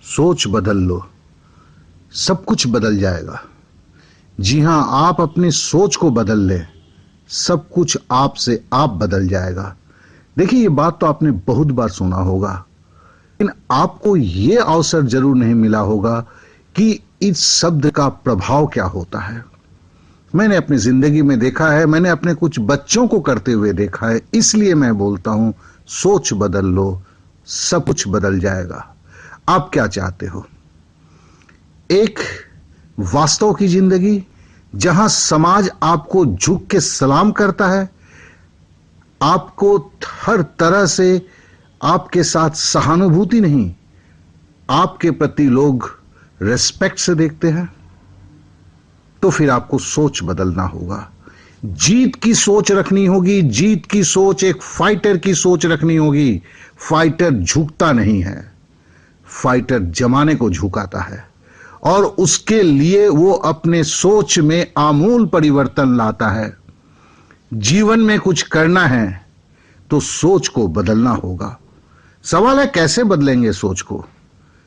सोच बदल लो, सब कुछ बदल जाएगा। जी हां, आप अपनी सोच को बदल लें, सब कुछ आपसे आप बदल जाएगा। देखिए, ये बात तो आपने बहुत बार सुना होगा, लेकिन आपको ये अवसर जरूर नहीं मिला होगा कि इस शब्द का प्रभाव क्या होता है। मैंने अपनी जिंदगी में देखा है, मैंने अपने कुछ बच्चों को करते हुए देखा है, इसलिए मैं बोलता हूं, सोच बदल लो, सब कुछ बदल जाएगा। आप क्या चाहते हो? एक वास्तव की जिंदगी जहां समाज आपको झुक के सलाम करता है, आपको हर तरह से आपके साथ सहानुभूति नहीं, आपके प्रति लोग रिस्पेक्ट से देखते हैं, तो फिर आपको सोच बदलना होगा। जीत की सोच रखनी होगी। जीत की सोच, एक फाइटर की सोच रखनी होगी। फाइटर झुकता नहीं है, फाइटर जमाने को झुकाता है, और उसके लिए वो अपने सोच में आमूल परिवर्तन लाता है। जीवन में कुछ करना है तो सोच को बदलना होगा। सवाल है, कैसे बदलेंगे सोच को?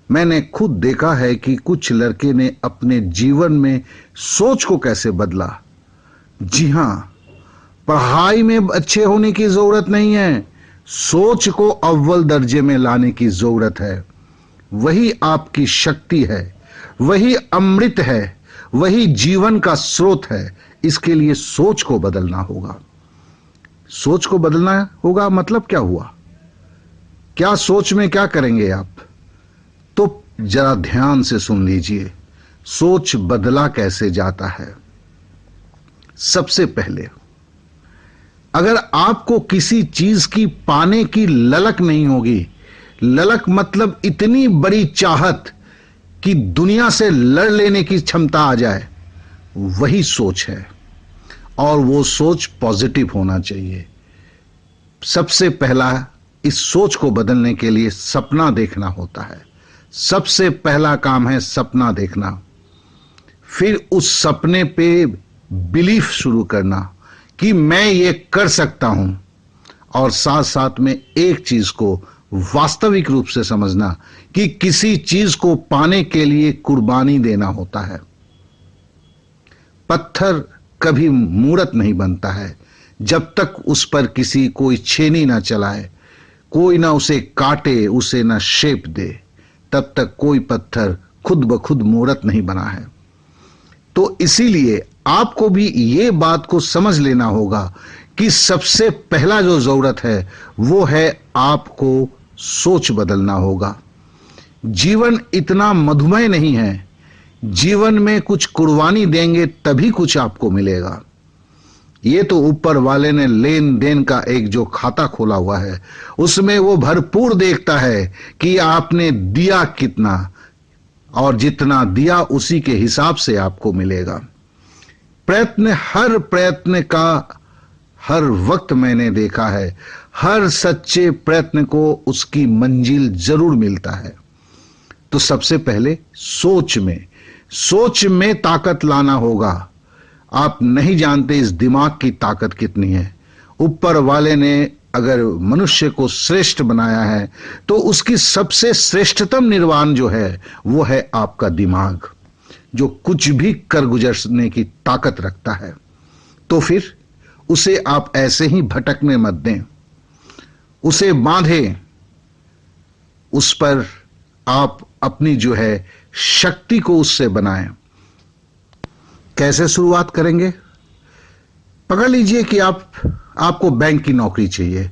मैंने खुद देखा है कि कुछ लड़के ने अपने जीवन में सोच को कैसे बदला। जी हां, पढ़ाई में अच्छे होने की जरूरत नहीं है, सोच को अव्वल दर्जे में लाने की जरूरत है। वही आपकी शक्ति है, वही अमृत है, वही जीवन का स्रोत है। इसके लिए सोच को बदलना होगा। सोच को बदलना होगा मतलब क्या हुआ? क्या सोच में क्या करेंगे आप? तो जरा ध्यान से सुन लीजिए, सोच बदला कैसे जाता है। सबसे पहले, अगर आपको किसी चीज की पाने की ललक नहीं होगी, ललक मतलब इतनी बड़ी चाहत कि दुनिया से लड़ लेने की क्षमता आ जाए, वही सोच है। और वो सोच पॉजिटिव होना चाहिए। सबसे पहला, इस सोच को बदलने के लिए सपना देखना होता है। सबसे पहला काम है सपना देखना। फिर उस सपने पे बिलीफ शुरू करना कि मैं ये कर सकता हूं, और साथ साथ में एक चीज को वास्तविक रूप से समझना कि किसी चीज को पाने के लिए कुर्बानी देना होता है। पत्थर कभी मूर्त नहीं बनता है जब तक उस पर किसी कोई छेनी ना चलाए, कोई ना उसे काटे, उसे ना शेप दे, तब तक कोई पत्थर खुद ब खुद मूर्त नहीं बना है। तो इसीलिए आपको भी ये बात को समझ लेना होगा कि सबसे पहला जो जरूरत है वो है आपको सोच बदलना होगा। जीवन इतना मधुमेह नहीं है, जीवन में कुछ कुर्बानी देंगे तभी कुछ आपको मिलेगा। ये तो ऊपर वाले ने लेन देन का एक जो खाता खोला हुआ है, उसमें वो भरपूर देखता है कि आपने दिया कितना, और जितना दिया उसी के हिसाब से आपको मिलेगा। प्रयत्न, हर प्रयत्न का हर वक्त मैंने देखा है, हर सच्चे प्रयत्न को उसकी मंजिल जरूर मिलता है। तो सबसे पहले सोच में ताकत लाना होगा। आप नहीं जानते इस दिमाग की ताकत कितनी है। ऊपर वाले ने अगर मनुष्य को श्रेष्ठ बनाया है तो उसकी सबसे श्रेष्ठतम निर्वाण जो है वो है आपका दिमाग, जो कुछ भी कर गुजरने की ताकत रखता है। तो फिर उसे आप ऐसे ही भटकने मत दें, उसे बांधे, उस पर आप अपनी जो है शक्ति को उससे बनाएं। कैसे शुरुआत करेंगे? पकड़ लीजिए कि आपको बैंक की नौकरी चाहिए।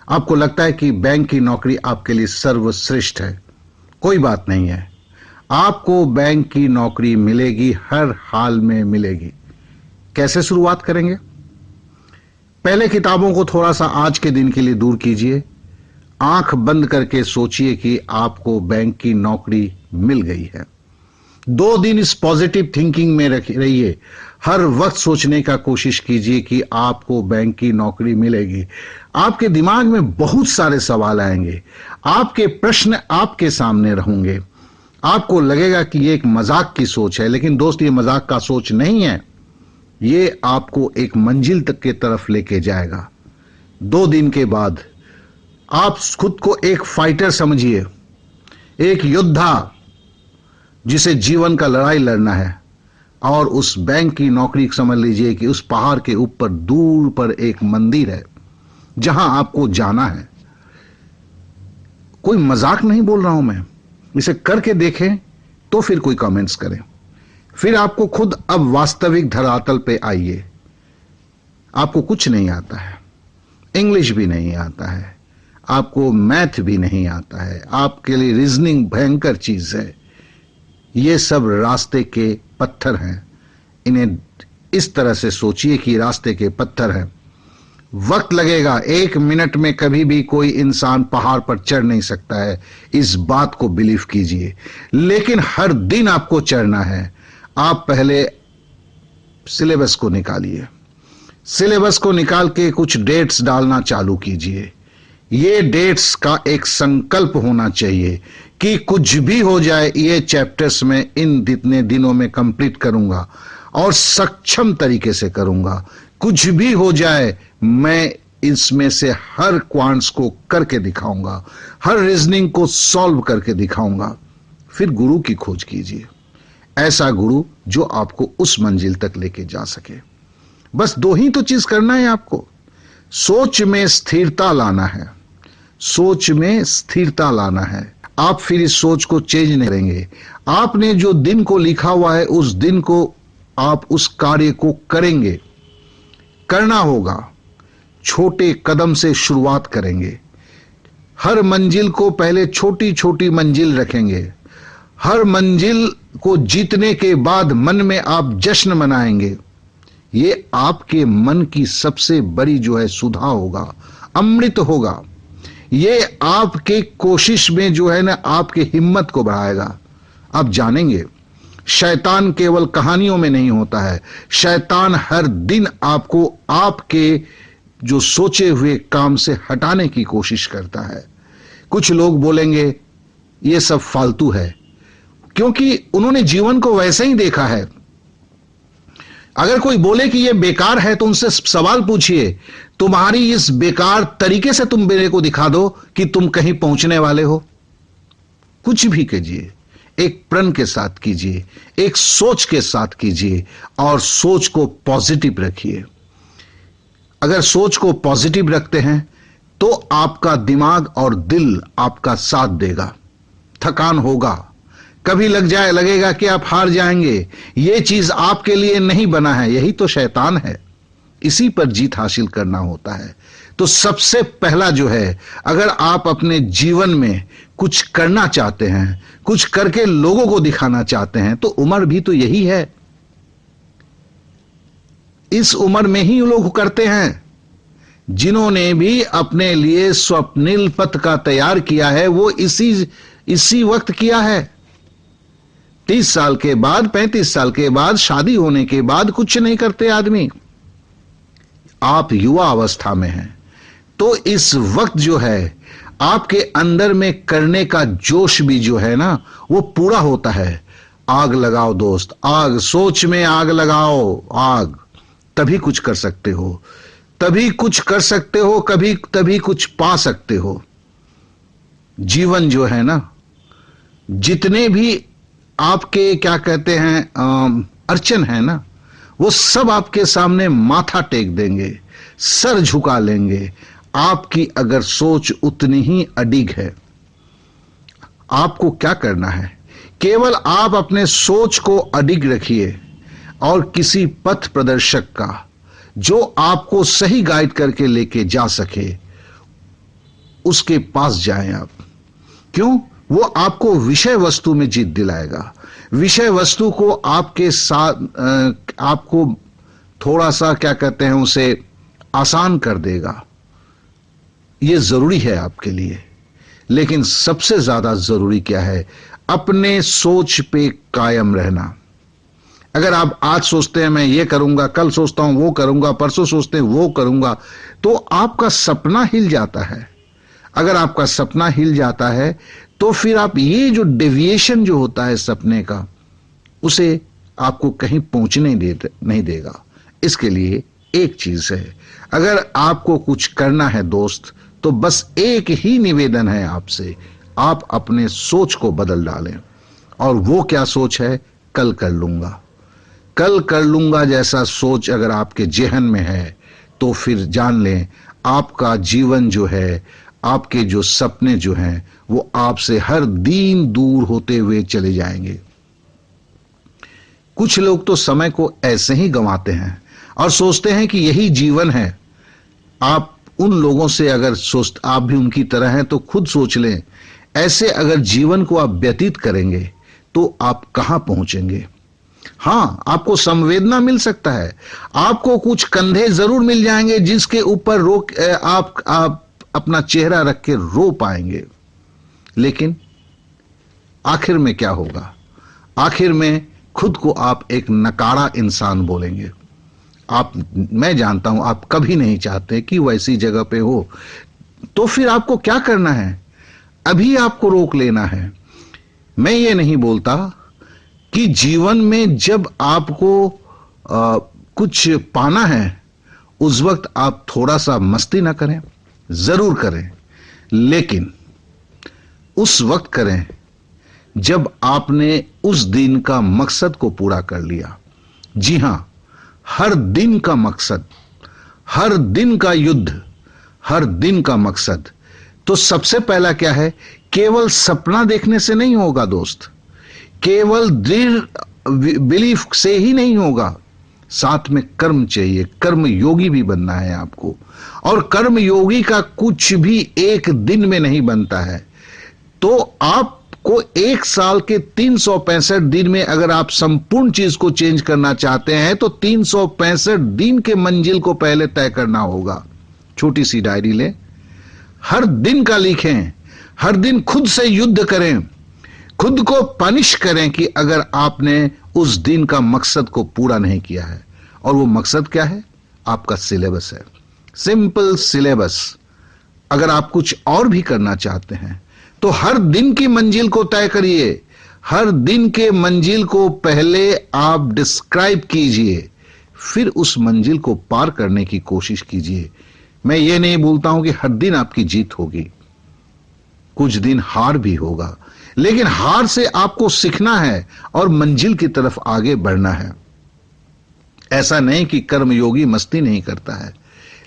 आपको लगता है कि बैंक की नौकरी आपके लिए सर्वश्रेष्ठ है। कोई बात नहीं है, आपको बैंक की नौकरी मिलेगी, हर हाल में मिलेगी। कैसे शुरुआत करेंगे? पहले किताबों को थोड़ा सा आज के दिन के लिए दूर कीजिए, आंख बंद करके सोचिए कि आपको बैंक की नौकरी मिल गई है। 2 दिन इस पॉजिटिव थिंकिंग में रहिए। हर वक्त सोचने का कोशिश कीजिए कि आपको बैंक की नौकरी मिलेगी। आपके दिमाग में बहुत सारे सवाल आएंगे, आपके प्रश्न आपके सामने रहेंगे। आपको लगेगा कि ये एक मजाक की सोच है, लेकिन दोस्त, ये मजाक का सोच नहीं है। ये आपको एक मंजिल तक के तरफ लेके जाएगा। 2 दिन के बाद आप खुद को एक फाइटर समझिए, एक योद्धा, जिसे जीवन का लड़ाई लड़ना है, और उस बैंक की नौकरी समझ लीजिए कि उस पहाड़ के ऊपर दूर पर एक मंदिर है जहां आपको जाना है। कोई मजाक नहीं बोल रहा हूं मैं, इसे करके देखें तो फिर कोई कमेंट्स करें। फिर आपको खुद अब वास्तविक धरातल पे आइए। आपको कुछ नहीं आता है, इंग्लिश भी नहीं आता है, आपको मैथ भी नहीं आता है, आपके लिए रीजनिंग भयंकर चीज है। ये सब रास्ते के पत्थर हैं। इन्हें इस तरह से सोचिए कि रास्ते के पत्थर हैं। वक्त लगेगा, 1 मिनट में कभी भी कोई इंसान पहाड़ पर चढ़ नहीं सकता है, इस बात को बिलीव कीजिए। लेकिन हर दिन आपको चढ़ना है। आप पहले सिलेबस को निकालिए, सिलेबस को निकाल के कुछ डेट्स डालना चालू कीजिए। ये डेट्स का एक संकल्प होना चाहिए कि कुछ भी हो जाए ये चैप्टर्स में इन जितने दिनों में कंप्लीट करूंगा और सक्षम तरीके से करूंगा। कुछ भी हो जाए मैं इसमें से हर क्वांट्स को करके दिखाऊंगा, हर रीजनिंग को सॉल्व करके दिखाऊंगा। फिर गुरु की खोज कीजिए, ऐसा गुरु जो आपको उस मंजिल तक लेके जा सके। बस 2 ही तो चीज करना है आपको। सोच में स्थिरता लाना है, सोच में स्थिरता लाना है। आप फिर इस सोच को चेंज नहीं करेंगे। आपने जो दिन को लिखा हुआ है उस दिन को आप उस कार्य को करेंगे, करना होगा। छोटे कदम से शुरुआत करेंगे। हर मंजिल को पहले छोटी छोटी मंजिल रखेंगे। हर मंजिल को जीतने के बाद मन में आप जश्न मनाएंगे। ये आपके मन की सबसे बड़ी जो है सुधा होगा, अमृत होगा। ये आपके कोशिश में जो है ना आपके हिम्मत को बढ़ाएगा। आप जानेंगे शैतान केवल कहानियों में नहीं होता है, शैतान हर दिन आपको आपके जो सोचे हुए काम से हटाने की कोशिश करता है। कुछ लोग बोलेंगे ये सब फालतू है, क्योंकि उन्होंने जीवन को वैसे ही देखा है। अगर कोई बोले कि ये बेकार है तो उनसे सवाल पूछिए, तुम्हारी इस बेकार तरीके से तुम मेरे को दिखा दो कि तुम कहीं पहुंचने वाले हो। कुछ भी कीजिए, एक प्रण के साथ कीजिए, एक सोच के साथ कीजिए, और सोच को पॉजिटिव रखिए। अगर सोच को पॉजिटिव रखते हैं तो आपका दिमाग और दिल आपका साथ देगा। थकान होगा, कभी लगेगा कि आप हार जाएंगे, ये चीज आपके लिए नहीं बना है, यही तो शैतान है। इसी पर जीत हासिल करना होता है। तो सबसे पहला जो है, अगर आप अपने जीवन में कुछ करना चाहते हैं, कुछ करके लोगों को दिखाना चाहते हैं, तो उम्र भी तो यही है। इस उम्र में ही लोग करते हैं। जिन्होंने भी अपने लिए स्वप्निल पथ का तैयार किया है वो इसी वक्त किया है। 30 साल के बाद, 35 साल के बाद, शादी होने के बाद कुछ नहीं करते आदमी। आप युवा अवस्था में हैं तो इस वक्त जो है आपके अंदर में करने का जोश भी जो है ना वो पूरा होता है। आग लगाओ दोस्त, आग, सोच में आग लगाओ, आग, तभी कुछ कर सकते हो, तभी कुछ कर सकते हो, कभी तभी कुछ पा सकते हो। जीवन जो है ना, जितने भी आपके क्या कहते हैं अड़चन है ना, वो सब आपके सामने माथा टेक देंगे, सर झुका लेंगे। आपकी अगर सोच उतनी ही अडिग है। आपको क्या करना है, केवल आप अपने सोच को अडिग रखिए और किसी पथ प्रदर्शक का जो आपको सही गाइड करके लेके जा सके उसके पास जाएं आप। क्यों? वो आपको विषय वस्तु में जीत दिलाएगा। विषय वस्तु को आपके साथ आपको थोड़ा सा क्या कहते हैं उसे आसान कर देगा। ये जरूरी है आपके लिए। लेकिन सबसे ज्यादा जरूरी क्या है, अपने सोच पे कायम रहना। अगर आप आज सोचते हैं मैं ये करूंगा, कल सोचता हूं वो करूंगा, परसों सोचते हैं वो करूंगा, तो आपका सपना हिल जाता है। अगर आपका सपना हिल जाता है तो फिर आप ये जो डेविएशन जो होता है सपने का, उसे आपको कहीं पहुंचने नहीं देगा। इसके लिए एक चीज है, अगर आपको कुछ करना है दोस्त, तो बस एक ही निवेदन है आपसे, आप अपने सोच को बदल डालें। और वो क्या सोच है? कल कर लूंगा। कल कर लूंगा जैसा सोच अगर आपके जेहन में है तो फिर जान लें आपका जीवन जो है, आपके जो सपने जो हैं, वो आपसे हर दिन दूर होते हुए चले जाएंगे। कुछ लोग तो समय को ऐसे ही गंवाते हैं और सोचते हैं कि यही जीवन है। आप उन लोगों से अगर आप भी उनकी तरह हैं तो खुद सोच लें, ऐसे अगर जीवन को आप व्यतीत करेंगे तो आप कहां पहुंचेंगे। हां, आपको संवेदना मिल सकता है, आपको कुछ कंधे जरूर मिल जाएंगे जिसके ऊपर आप अपना चेहरा रख के रो पाएंगे, लेकिन आखिर में क्या होगा? आखिर में खुद को आप एक नकारा इंसान बोलेंगे। मैं जानता हूं आप कभी नहीं चाहते कि वैसी जगह पे हो, तो फिर आपको क्या करना है? अभी आपको रोक लेना है। मैं ये नहीं बोलता कि जीवन में जब आपको कुछ पाना है उस वक्त आप थोड़ा सा मस्ती ना करें, जरूर करें, लेकिन उस वक्त करें जब आपने उस दिन का मकसद को पूरा कर लिया। जी हां, हर दिन का मकसद, हर दिन का युद्ध, हर दिन का मकसद। तो सबसे पहला क्या है? केवल सपना देखने से नहीं होगा दोस्त, केवल दृढ़ बिलीफ से ही नहीं होगा, साथ में कर्म चाहिए। कर्म योगी भी बनना है आपको, और कर्म योगी का कुछ भी एक दिन में नहीं बनता है। तो आपको एक साल के 365 दिन में अगर आप संपूर्ण चीज को चेंज करना चाहते हैं तो 365 दिन के मंजिल को पहले तय करना होगा। छोटी सी डायरी लें, हर दिन का लिखें, हर दिन खुद से युद्ध करें, खुद को पनिश करें कि अगर आपने उस दिन का मकसद को पूरा नहीं किया है। और वो मकसद क्या है? आपका सिलेबस है, सिंपल सिलेबस। अगर आप कुछ और भी करना चाहते हैं तो हर दिन की मंजिल को तय करिए, हर दिन के मंजिल को पहले आप डिस्क्राइब कीजिए, फिर उस मंजिल को पार करने की कोशिश कीजिए। मैं ये नहीं बोलता हूं कि हर दिन आपकी जीत होगी, कुछ दिन हार भी होगा, लेकिन हार से आपको सीखना है और मंजिल की तरफ आगे बढ़ना है। ऐसा नहीं कि कर्मयोगी मस्ती नहीं करता है,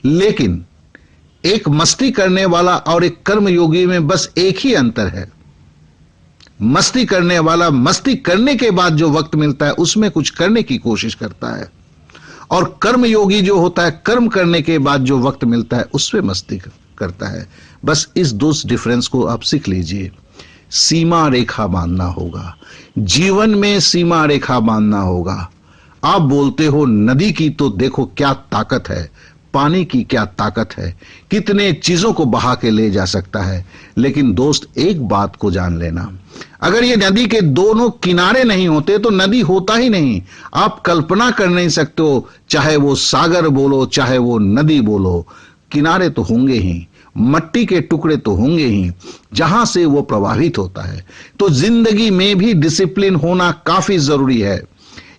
लेकिन एक मस्ती करने वाला और एक कर्मयोगी में बस एक ही अंतर है। मस्ती करने वाला मस्ती करने के बाद जो वक्त मिलता है उसमें कुछ करने की कोशिश करता है, और कर्मयोगी जो होता है कर्म करने के बाद जो वक्त मिलता है उसमें मस्ती करता है। बस इस दो डिफरेंस को आप सीख लीजिए। सीमा रेखा बांधना होगा, जीवन में सीमा रेखा बांधना होगा। आप बोलते हो नदी की तो देखो क्या ताकत है, पानी की क्या ताकत है, कितने चीजों को बहा के ले जा सकता है। लेकिन दोस्त एक बात को जान लेना, अगर ये नदी के दोनों किनारे नहीं होते तो नदी होता ही नहीं। आप कल्पना कर नहीं सकते हो, चाहे वो सागर बोलो चाहे वो नदी बोलो, किनारे तो होंगे ही, मट्टी के टुकड़े तो होंगे ही जहां से वो प्रवाहित होता है। तो जिंदगी में भी डिसिप्लिन होना काफी जरूरी है।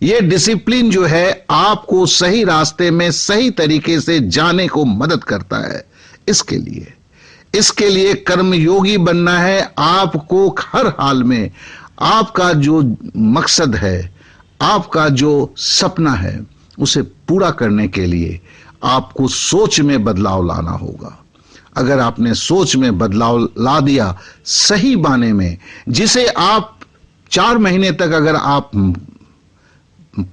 ये डिसिप्लिन जो है आपको सही रास्ते में सही तरीके से जाने को मदद करता है। इसके लिए कर्मयोगी बनना है आपको। हर हाल में आपका जो मकसद है, आपका जो सपना है, उसे पूरा करने के लिए आपको सोच में बदलाव लाना होगा। अगर आपने सोच में बदलाव ला दिया सही माने में, जिसे आप 4 महीने तक अगर आप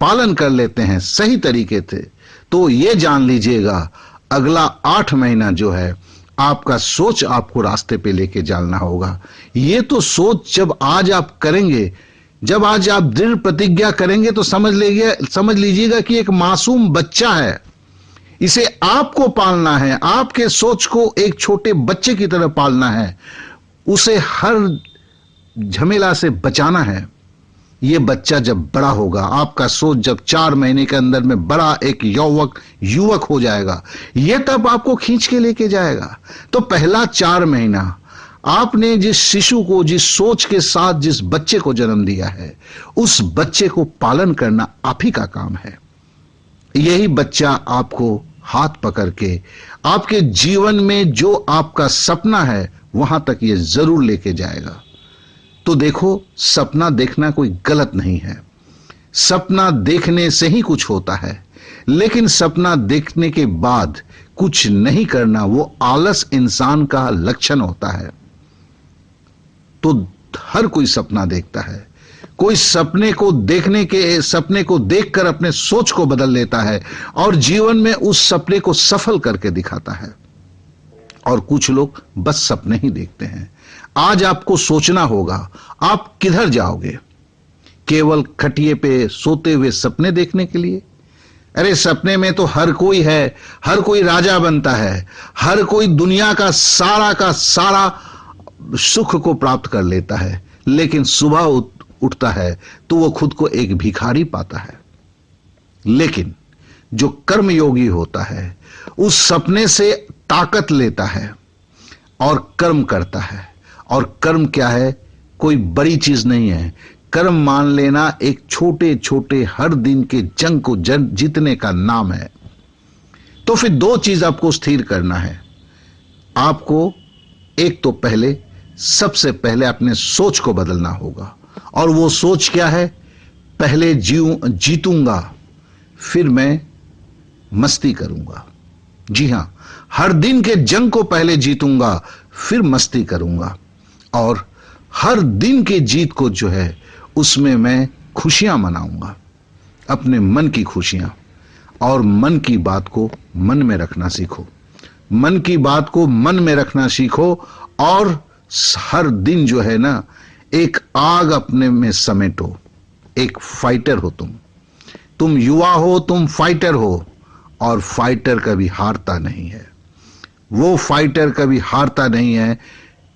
पालन कर लेते हैं सही तरीके से, तो ये जान लीजिएगा अगला 8 महीना जो है आपका सोच आपको रास्ते पे लेके जाना होगा। ये तो सोच जब आज आप करेंगे, जब आज आप दृढ़ प्रतिज्ञा करेंगे तो समझ लीजिएगा कि एक मासूम बच्चा है, इसे आपको पालना है, आपके सोच को एक छोटे बच्चे की तरह पालना है, उसे हर झमेला से बचाना है। ये बच्चा जब बड़ा होगा, आपका सोच जब 4 महीने के अंदर में बड़ा एक युवक हो जाएगा, ये तब आपको खींच के लेके जाएगा। तो पहला 4 महीना आपने जिस शिशु को, जिस सोच के साथ जिस बच्चे को जन्म दिया है, उस बच्चे को पालन करना आप ही का काम है। यही बच्चा आपको हाथ पकड़ के आपके जीवन में जो आपका सपना है वहां तक ये जरूर लेके जाएगा। तो देखो, सपना देखना कोई गलत नहीं है। सपना देखने से ही कुछ होता है, लेकिन सपना देखने के बाद कुछ नहीं करना वो आलस इंसान का लक्षण होता है। तो हर कोई सपना देखता है, कोई सपने को देखकर अपने सोच को बदल लेता है और जीवन में उस सपने को सफल करके दिखाता है। और कुछ लोग बस सपने ही देखते हैं। आज आपको सोचना होगा, आप किधर जाओगे? केवल खटिए पे सोते हुए सपने देखने के लिए? अरे सपने में तो हर कोई है, हर कोई राजा बनता है, हर कोई दुनिया का सारा सुख को प्राप्त कर लेता है, लेकिन सुबह उठता है तो वो खुद को एक भिखारी पाता है। लेकिन जो कर्मयोगी होता है, उस सपने से ताकत लेता है और कर्म करता है। और कर्म क्या है? कोई बड़ी चीज नहीं है। कर्म मान लेना एक छोटे छोटे हर दिन के जंग को जीतने का नाम है। तो फिर दो चीज आपको स्थिर करना है। आपको एक तो सबसे पहले अपने सोच को बदलना होगा। और वो सोच क्या है? पहले जीतूंगा, फिर मैं मस्ती करूंगा। जी हां, हर दिन के जंग को पहले जीतूंगा, फिर मस्ती करूंगा। और हर दिन के जीत को जो है उसमें मैं खुशियां मनाऊंगा, अपने मन की खुशियां। और मन की बात को मन में रखना सीखो, मन की बात को मन में रखना सीखो। और हर दिन जो है ना, एक आग अपने में समेटो। एक फाइटर हो तुम युवा हो, तुम फाइटर हो। और फाइटर कभी हारता नहीं है, वो फाइटर कभी हारता नहीं है।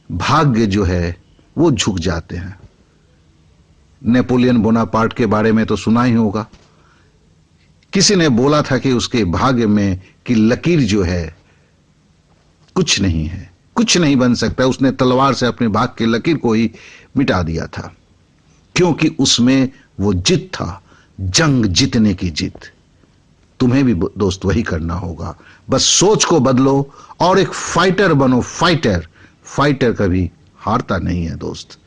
भाग्य जो है वो झुक जाते हैं। नेपोलियन बोनापार्ट के बारे में तो सुना ही होगा। किसी ने बोला था कि उसके भाग्य में की लकीर जो है कुछ नहीं है, कुछ नहीं बन सकता। उसने तलवार से अपने भाग्य की लकीर को ही मिटा दिया था, क्योंकि उसमें वो जिद था, जंग जीतने की जिद। तुम्हें भी दोस्त वही करना होगा। बस सोच को बदलो और एक फाइटर बनो। फाइटर कभी हारता नहीं है दोस्त।